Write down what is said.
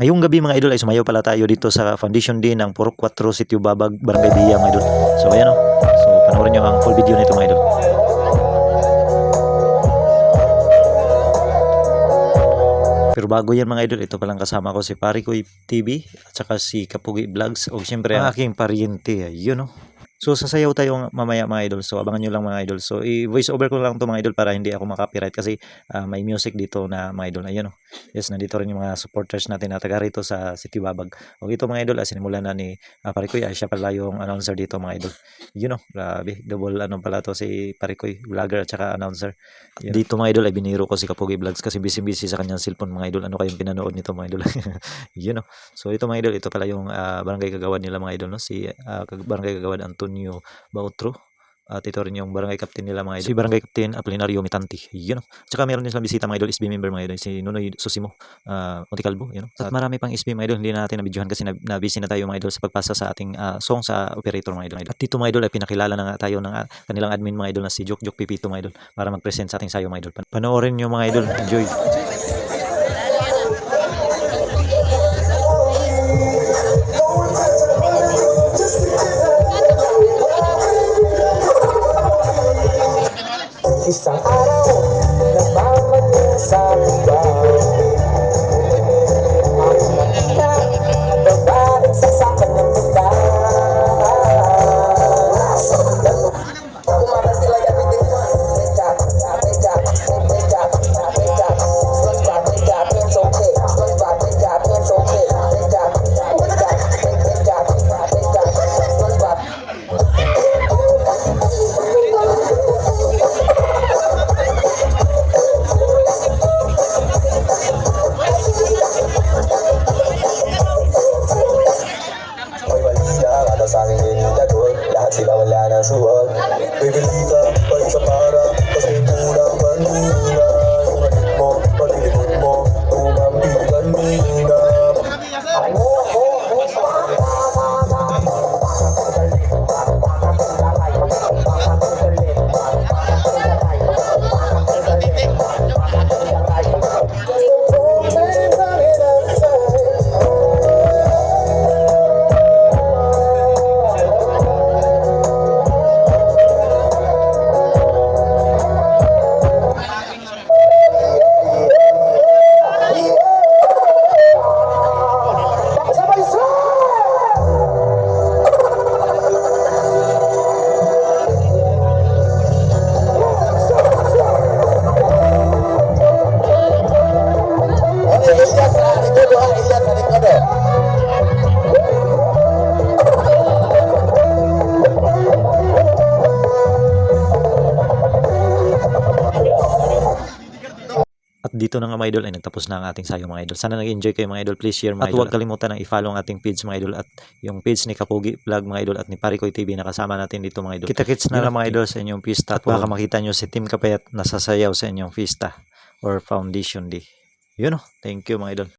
Ngayong gabi mga idol ay sumayaw pala tayo dito sa foundation day ng Purok 4 Sitio Babag, Barangay Biya mga idol. So ayan o. So panoorin nyo ang full video nito mga idol. Pero bago yan mga idol, ito palang kasama ko si Parikoy TV at saka si Kapugi Vlogs o siyempre ang aking pariente. Yun o. So sasayaw tayo mamaya mga idol. So abangan nyo lang mga idol. So i-voice over ko lang to mga idol para hindi ako makapiright kasi may music dito na mga idol. Ayun o. Yes, nandito rin yung mga supporters natin na taga rito sa Sitio Babag. O ito mga idol, sinimulan na ni Parikoy. Siya pala yung announcer dito mga idol. Yun o. Grabe. Double ano pala to si Parikoy. Vlogger at saka announcer. Yun. Dito mga idol ay biniro ko si Kapugi Vlogs kasi busy-busy sa kanyang cellphone mga idol. Ano kayong pinanood nito mga idol? Yun o. So ito mga idol, ito pala yung barangay kagawad nila mga idol. No? Si barangay kagawad Antonio Bautro. At ito rin yung barangay captain nila mga idol. Si barangay captain Apolinario Mitanti. Yun o. Tsaka meron din silang bisita mga idol, SB member mga idol. Si Nunoy Susimo Monticalvo. Yun o. At marami pang SB mga idol. Hindi na natin nabidyohan kasi na-busy na tayo mga idol sa pagpasa sa ating song sa operator mga idol. At dito mga idol ay pinakilala na nga tayo ng kanilang admin mga idol na si Jok Pipito mga idol para mag-present sa ating sayo mga idol. Panoorin nyo mga idol. Enjoy. Isang araw, nagmamanin sa lugar. Ang mga babaeng sasakan ng bunda. Umaras nila everything fun. Wake up, wake up, wake up, wake up. SpongeBob, wake up, it's okay. SpongeBob, wake up, it's okay. Wake up, wake up, wake up, wake up. SpongeBob. Sa akin din yung gagawin, lahat sila wala ng suwag. Bibili ka, pag sa para, kasi kulang kanina. Umalit mo, pag-ilipot mo, umambing kanina. At dito na nga mga idol ay nagtapos na ang ating sayo mga idol. Sana nag-enjoy kayo mga idol. Please share mga idol. At huwag kalimutan ng i-follow ang ating page mga idol. At yung page ni Kapugi Vlog mga idol at ni Parikoy TV na kasama natin dito mga idol. Kita-kits na lang mga idol sa inyong pista. At baka makita nyo si Team Kapayat nasasayaw sa inyong pista or foundation day. Yun o. Thank you mga idol.